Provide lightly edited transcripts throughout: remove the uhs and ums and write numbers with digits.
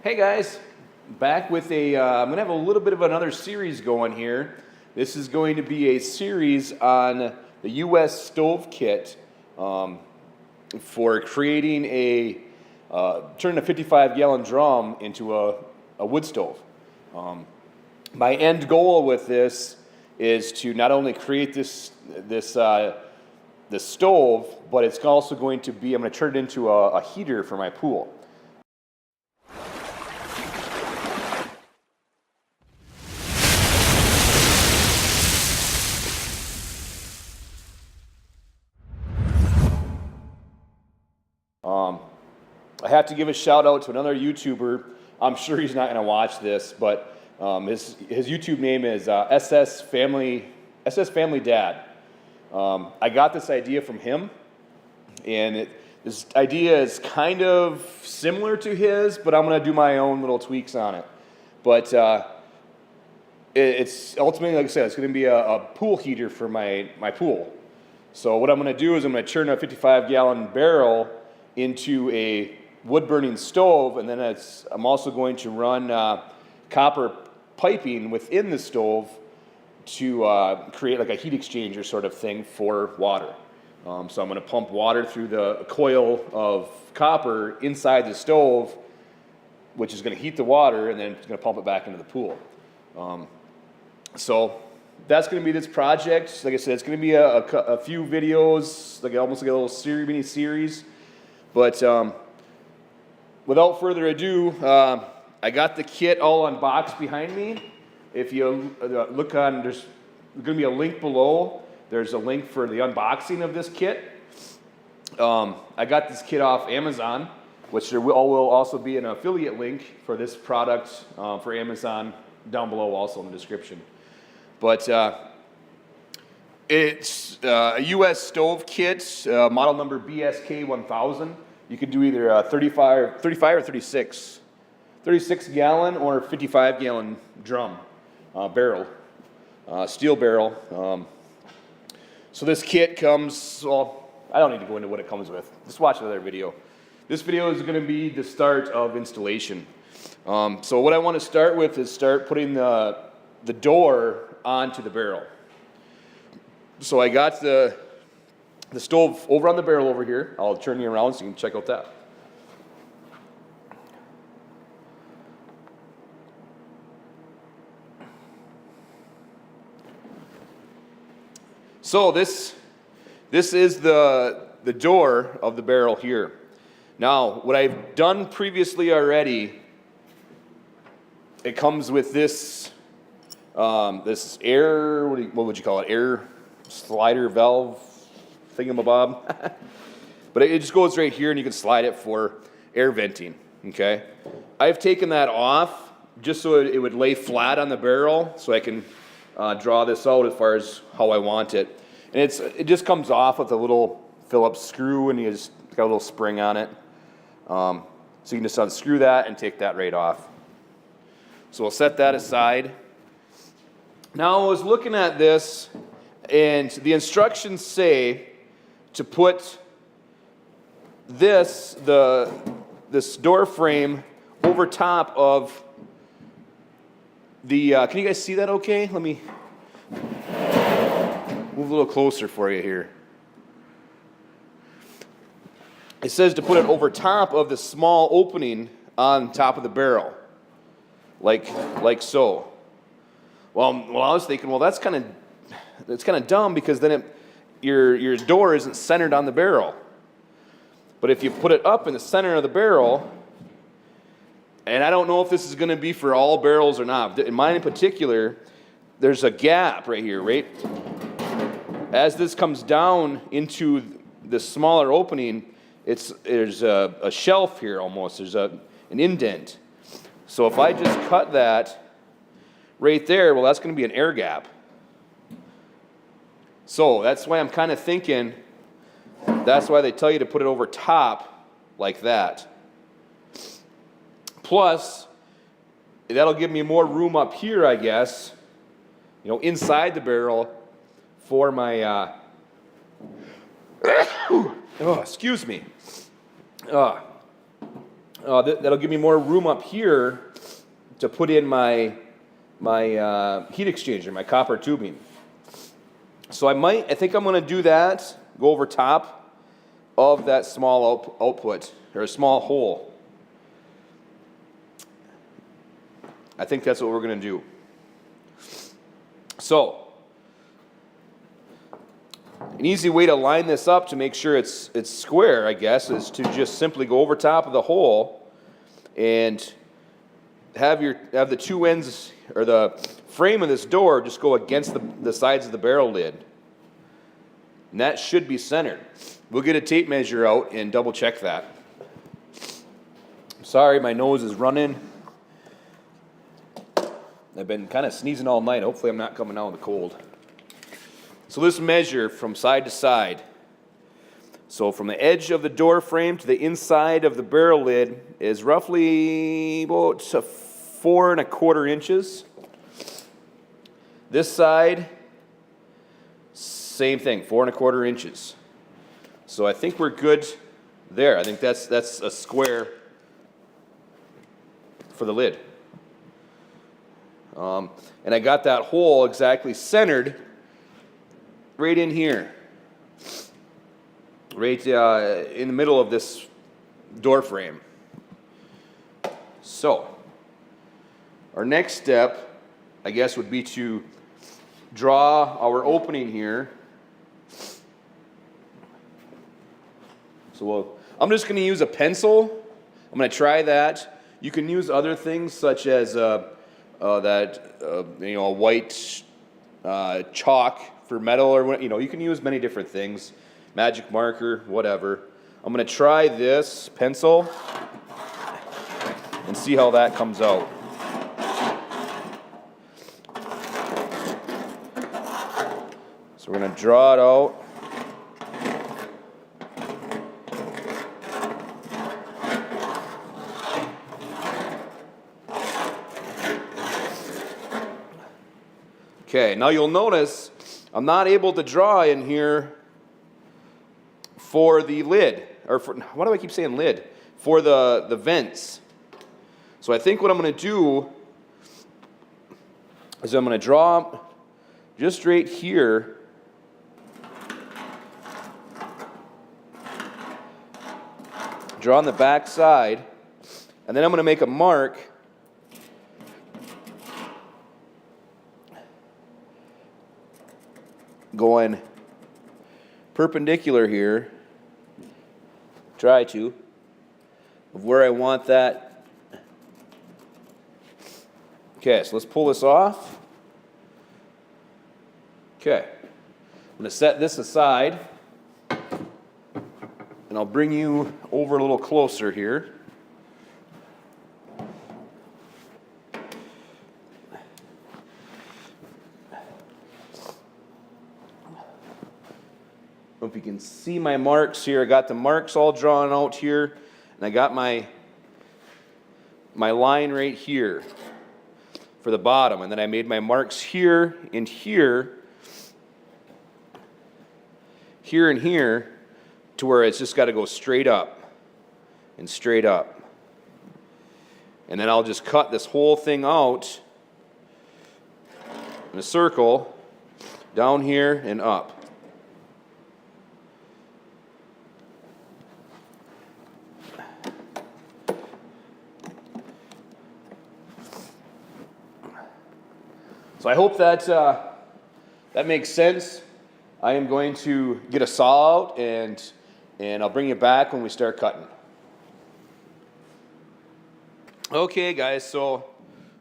Hey guys, back with I'm going to have a little bit of another series going here. This is going to be a series on the U.S. stove kit for creating turning a 55-gallon drum into a wood stove. My end goal with this is to not only create this stove, but it's also going to be, I'm going to turn it into a heater for my pool. I have to give a shout out to another YouTuber. I'm sure he's not going to watch this, but his YouTube name is SS Family Dad. I got this idea from him, and this idea is kind of similar to his, but I'm going to do my own little tweaks on it. But it's ultimately, like I said, it's going to be a pool heater for my pool. So what I'm going to do is I'm going to turn a 55-gallon barrel into a wood-burning stove, and then I'm also going to run copper piping within the stove to create like a heat exchanger sort of thing for water. So I'm going to pump water through the coil of copper inside the stove, which is going to heat the water, and then it's going to pump it back into the pool. So that's going to be this project. Like I said, it's going to be a few videos, like almost like a little mini series. But without further ado, I got the kit all unboxed behind me. If you look on, there's going to be a link below. There's a link for the unboxing of this kit. I got this kit off Amazon, which there will also be an affiliate link for this product for Amazon down below also in the description. But it's a U.S. stove kit, model number BSK 1000. You can do either 35 or 36 gallon or 55-gallon drum barrel, steel barrel. So this kit comes, well, I don't need to go into what it comes with. Just watch another video. This video is going to be the start of installation. So what I want to start with is start putting the door onto the barrel. So I got the stove over on the barrel over here. I'll turn you around so you can check out that. So this is the door of the barrel here. Now, what I've done previously already, it comes with this this air, what would you call it? Air slider valve thingamabob. But it just goes right here and you can slide it for air venting, okay? I've taken that off just so it would lay flat on the barrel so I can draw this out as far as how I want it. And it just comes off with a little Phillips screw, and it's got a little spring on it. So you can just unscrew that and take that right off. So we'll set that aside. Now I was looking at this, and the instructions say to put this door frame over top of the, can you guys see that okay? Let me move a little closer for you here. It says to put it over top of the small opening on top of the barrel, like so. Well, I was thinking, well, that's kind of dumb because then your door isn't centered on the barrel. But if you put it up in the center of the barrel, and I don't know if this is going to be for all barrels or not. In mine in particular, there's a gap right here, right? As this comes down into the smaller opening, there's a shelf here almost. There's an indent. So if I just cut that right there, well, that's going to be an air gap. So that's why I'm kind of thinking, that's why they tell you to put it over top like that. Plus, that'll give me more room up here, I guess, inside the barrel for my, excuse me. That'll give me more room up here to put in my heat exchanger, my copper tubing. So I think I'm going to do that, go over top of that small output, or a small hole. I think that's what we're going to do. So, an easy way to line this up to make sure it's square, I guess, is to just simply go over top of the hole and have the two ends, or the frame of this door, just go against the sides of the barrel lid. And that should be centered. We'll get a tape measure out and double check that. Sorry, my nose is running. I've been kind of sneezing all night. Hopefully I'm not coming out with a cold. So let's measure from side to side. So from the edge of the door frame to the inside of the barrel lid is roughly about 4 1/4 inches. This side, same thing, 4 1/4 inches. So I think we're good there. I think that's a square for the lid. And I got that hole exactly centered right in here. Right in the middle of this door frame. So, our next step, I guess, would be to draw our opening here. So I'm just going to use a pencil. I'm going to try that. You can use other things such as a white chalk for metal, or you can use many different things. Magic marker, whatever. I'm going to try this pencil and see how that comes out. So we're going to draw it out. Okay, now you'll notice I'm not able to draw in here for the lid, why do I keep saying lid? For the vents. So I think what I'm going to do is I'm going to draw just right here. Draw on the back side, and then I'm going to make a mark going perpendicular here, try to, of where I want that. Okay, so let's pull this off. Okay, I'm going to set this aside, and I'll bring you over a little closer here. I don't know if you can see my marks here. I got the marks all drawn out here, and I got my line right here for the bottom, and then I made my marks here and here, here and here, to where it's just got to go straight up and straight up. And then I'll just cut this whole thing out in a circle down here and up. So I hope that that makes sense. I am going to get a saw out, and I'll bring you back when we start cutting. Okay, guys, so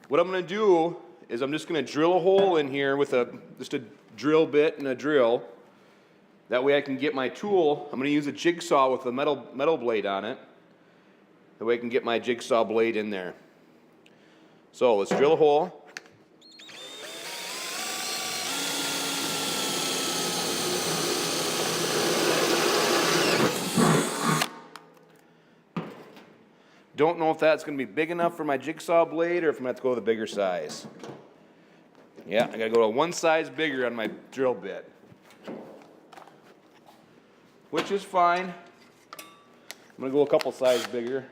what I'm going to do is I'm just going to drill a hole in here with just a drill bit and a drill. That way I can get my tool. I'm going to use a jigsaw with a metal blade on it. That way I can get my jigsaw blade in there. So let's drill a hole. Don't know if that's going to be big enough for my jigsaw blade or if I'm going to have to go with a bigger size. Yeah, I got to go to one size bigger on my drill bit. Which is fine. I'm going to go a couple sizes bigger.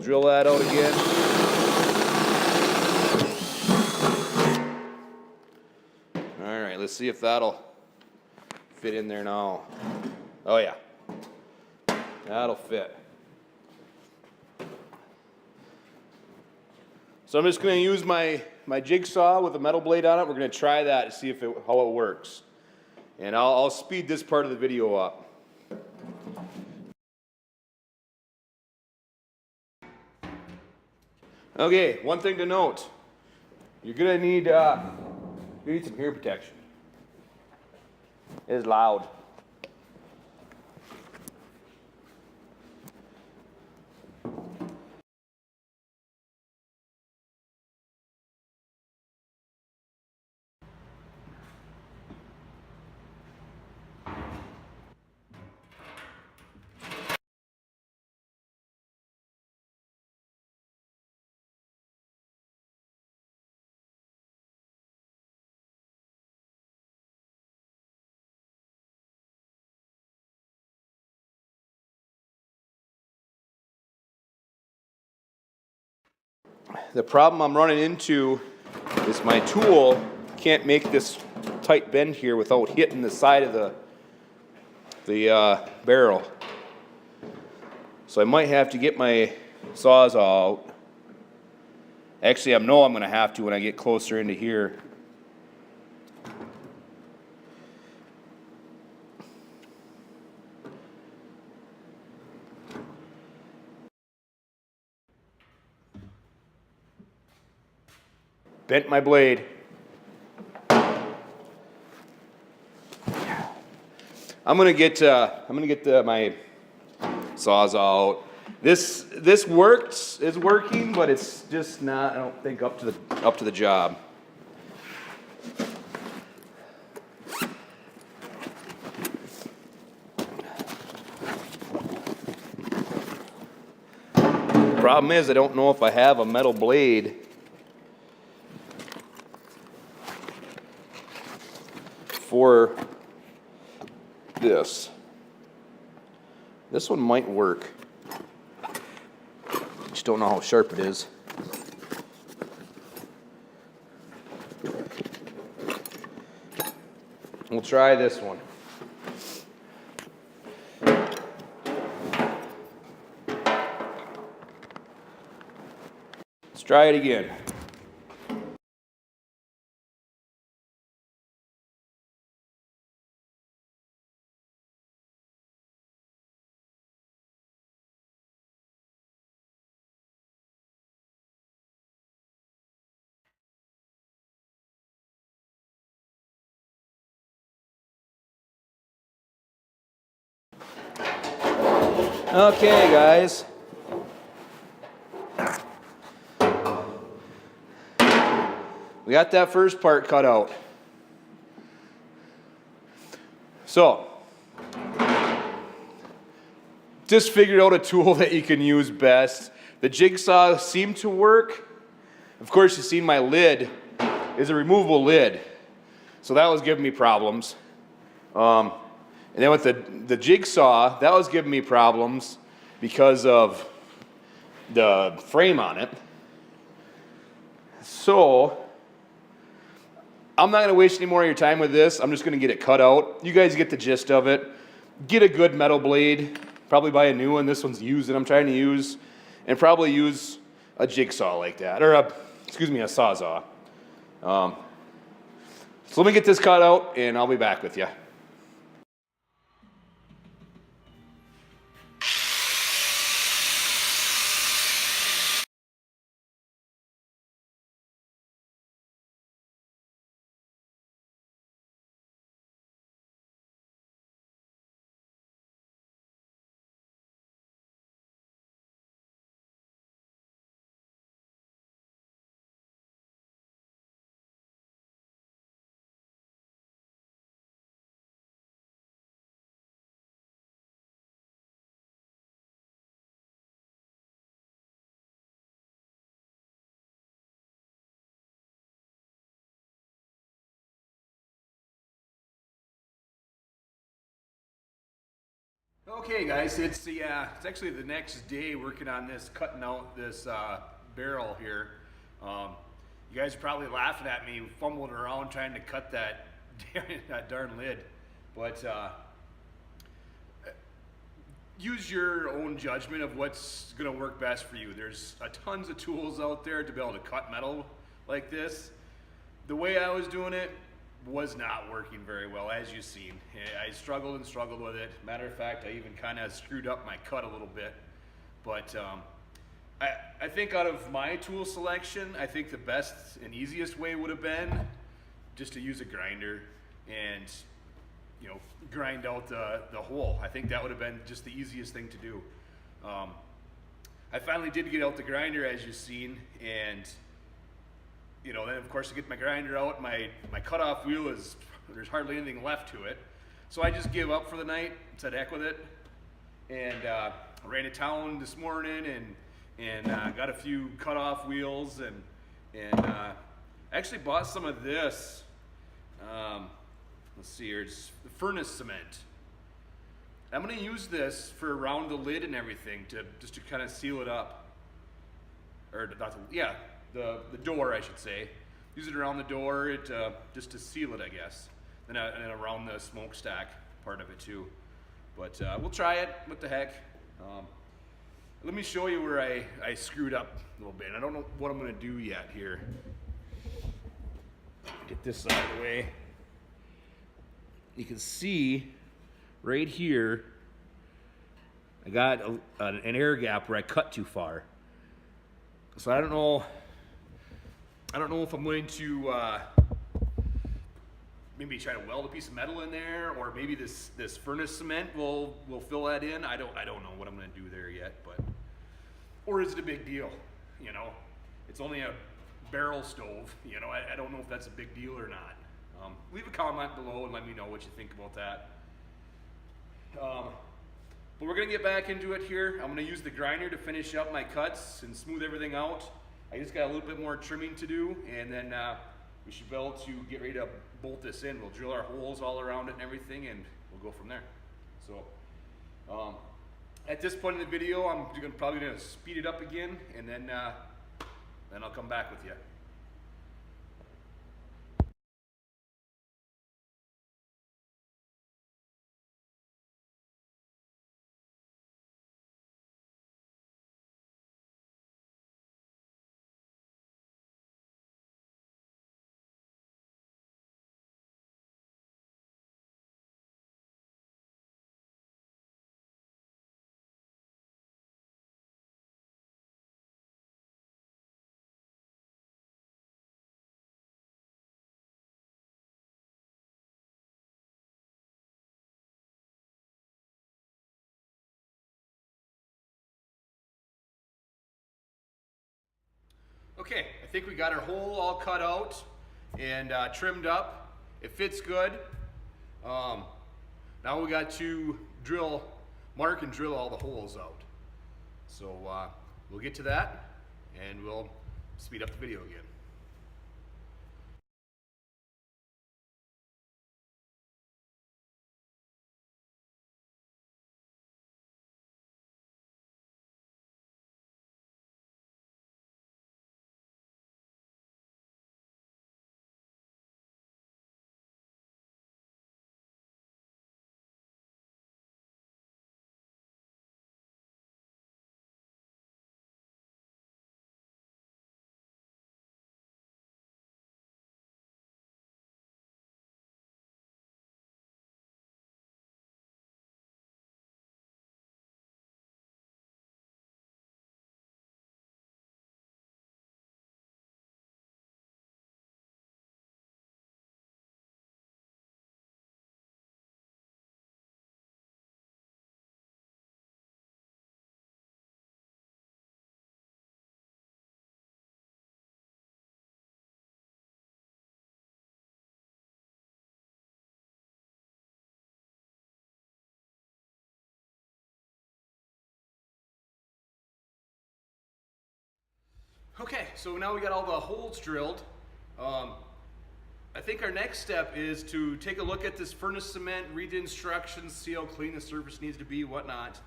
drill that out again. All right, let's see if that'll fit in there now. Oh yeah, that'll fit. So I'm just going to use my jigsaw with a metal blade on it. We're going to try that to see how it works. And I'll speed this part of the video up. Okay, one thing to note. You're going to need some hearing protection. It is loud. The problem I'm running into is my tool can't make this tight bend here without hitting the side of the barrel. So I might have to get my sawzall out. Actually, I know I'm going to have to when I get closer into here. Bent my blade. I'm gonna get my sawzall out. This is working, but it's just not, I don't think, up to the job. Problem is, I don't know if I have a metal blade for this. This one might work. Just don't know how sharp it is. We'll try this one. Let's try it again. Okay, guys. We got that first part cut out. So, just figured out a tool that you can use best. The jigsaw seemed to work. Of course, you've seen my lid is a removable lid. So that was giving me problems. And then with the jigsaw, that was giving me problems because of the frame on it. So, I'm not going to waste any more of your time with this. I'm just going to get it cut out. You guys get the gist of it. Get a good metal blade. Probably buy a new one. This one's used that I'm trying to use. And probably use a jigsaw like that. Or a sawzall. So let me get this cut out and I'll be back with you. Okay, guys, it's actually the next day working on this, cutting out this barrel here. You guys are probably laughing at me fumbling around trying to cut that that darn lid, but use your own judgment of what's going to work best for you. There's tons of tools out there to be able to cut metal like this. The way I was doing it was not working very well, as you've seen. I struggled and struggled with it. Matter of fact, I even kind of screwed up my cut a little bit. But I think out of my tool selection, I think the best and easiest way would have been just to use a grinder and grind out the hole. I think that would have been just the easiest thing to do. I finally did get out the grinder, as you've seen, and then of course to get my grinder out, my cutoff wheel there's hardly anything left to it. So I just give up for the night, said heck with it, and I ran to town this morning and got a few cutoff wheels and actually bought some of this. Let's see here, it's the furnace cement. I'm going to use this for around the lid and everything just to kind of seal it up, or the door, I should say. Use it around the door, just to seal it, I guess. And around the smokestack part of it too. But we'll try it. What the heck? Let me show you where I screwed up a little bit. I don't know what I'm going to do yet here. Get this out of the way. You can see right here, I got an air gap where I cut too far. So I don't know if I'm going to maybe try to weld a piece of metal in there, or maybe this furnace cement will fill that in. I don't know what I'm going to do there yet, or is it a big deal? It's only a barrel stove. I don't know if that's a big deal or not. Leave a comment below and let me know what you think about that. But we're gonna get back into it here. I'm gonna use the grinder to finish up my cuts and smooth everything out. I just got a little bit more trimming to do, and then we should be able to get ready to bolt this in. We'll drill our holes all around it and everything, and we'll go from there. So at this point in the video, I'm probably gonna speed it up again, and then I'll come back with you. Okay, I think we got our hole all cut out and trimmed up. It fits good. Now we got to mark and drill all the holes out. So we'll get to that and we'll speed up the video again. Okay, so now we got all the holes drilled. I think our next step is to take a look at this furnace cement, read the instructions, see how clean the surface needs to be, whatnot.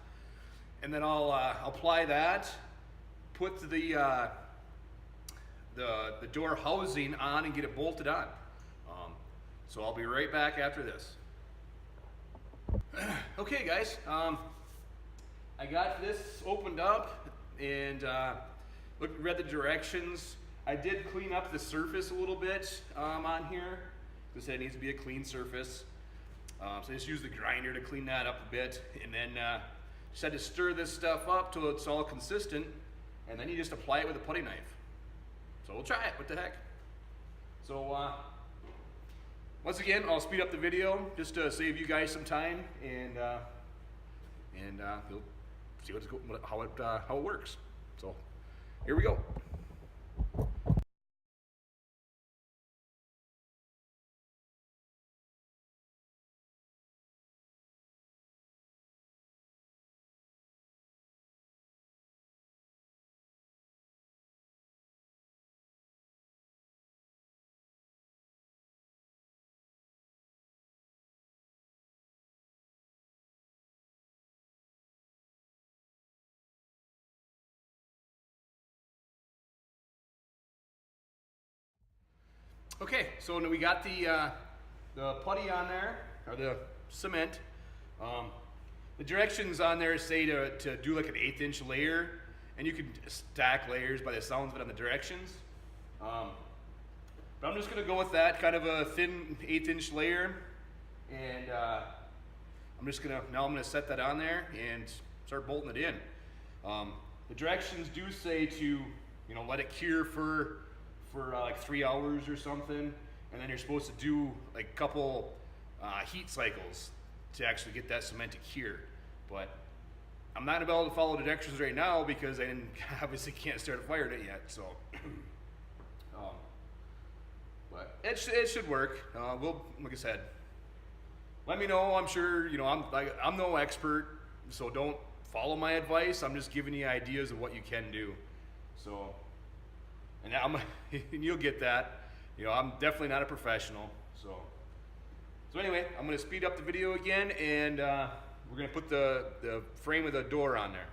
And then I'll apply that, put the door housing on and get it bolted on. So I'll be right back after this. Okay guys, I got this opened up and read the directions. I did clean up the surface a little bit on here. This head needs to be a clean surface. So I just use the grinder to clean that up a bit, and then just had to stir this stuff up till it's all consistent, and then you just apply it with a putty knife. So we'll try it, what the heck. So once again, I'll speed up the video just to save you guys some time, and you'll see how it works. So here we go. Okay, so we got the putty on there, or the cement. The directions on there say to do like an 1/8 inch layer, and you can stack layers by the sounds of it on the directions. But I'm just gonna go with that, kind of a thin 1/8 inch layer, and I'm gonna set that on there and start bolting it in. The directions do say to, let it cure for like 3 hours or something, and then you're supposed to do like a couple heat cycles to actually get that cement to cure. But I'm not able to follow the directions right now because I obviously can't start a fire in it yet. So, but it should work. Like I said, let me know. I'm sure I'm no expert, so don't follow my advice. I'm just giving you ideas of what you can do. So. And you'll get that. I'm definitely not a professional. So anyway, I'm going to speed up the video again, and we're going to put the frame of the door on there.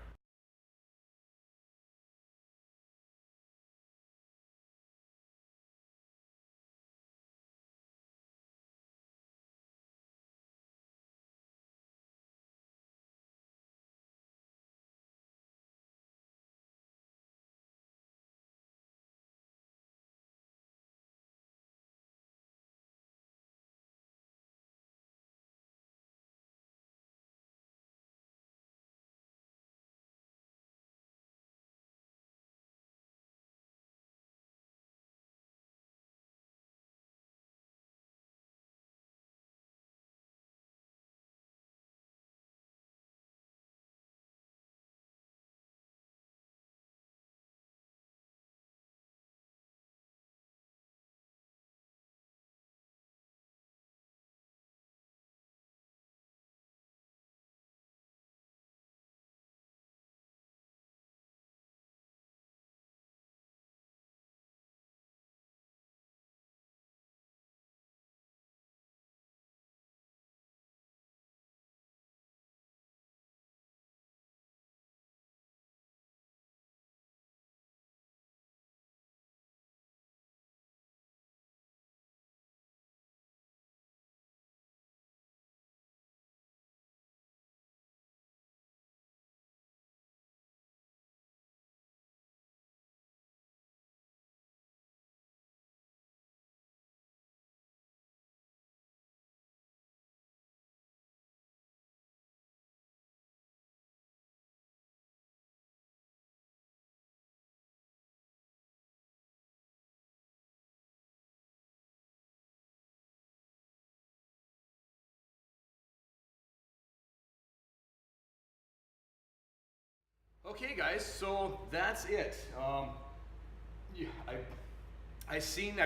Okay guys, so that's it. I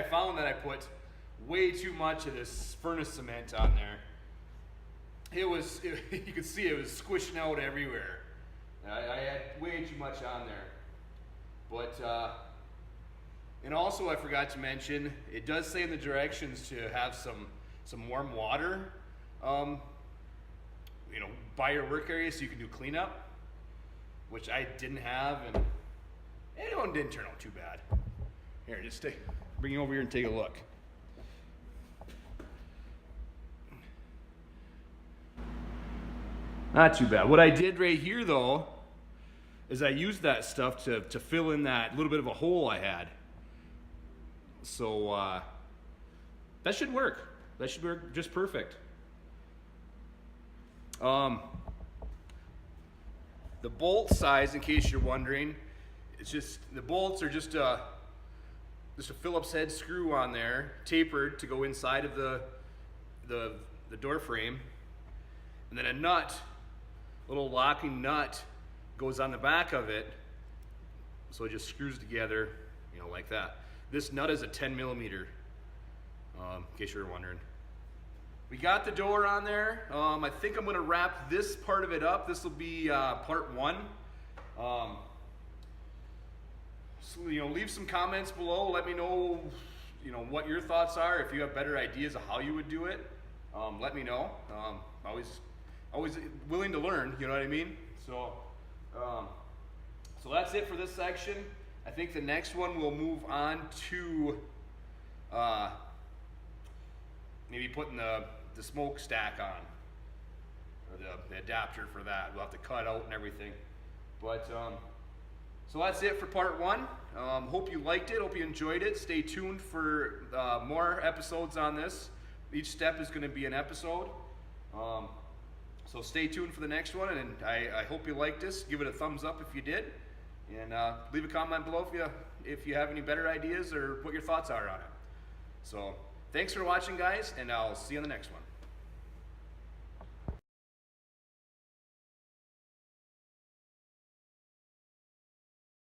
found that I put way too much of this furnace cement on there. You could see it was squishing out everywhere. I had way too much on there. But And also, I forgot to mention, it does say in the directions to have some warm water, by your work area so you can do cleanup, which I didn't have, and it didn't turn out too bad. Here, bring you over here and take a look. Not too bad. What I did right here, though, is I used that stuff to fill in that little bit of a hole I had. So that should work. That should work just perfect. The bolt size, in case you're wondering, it's just the bolts are just a Phillips head screw on there, tapered to go inside of the door frame, and then a nut, little locking nut, goes on the back of it, so it just screws together, like that. This nut is a 10 millimeter, in case you were wondering. We got the door on there. I think I'm going to wrap this part of it up. This will be part 1. So, leave some comments below. Let me know, what your thoughts are. If you have better ideas of how you would do it, let me know. Always willing to learn. You know what I mean? So that's it for this section. I think the next one we'll move on to maybe putting the smokestack on, or the adapter for that. We'll have to cut out and everything. But so that's it for part 1. Hope you liked it. Hope you enjoyed it. Stay tuned for more episodes on this. Each step is going to be an episode. So stay tuned for the next one, and I hope you liked this. Give it a thumbs up if you did, and leave a comment below if you have any better ideas or what your thoughts are on it. So thanks for watching, guys, and I'll see you on the next one.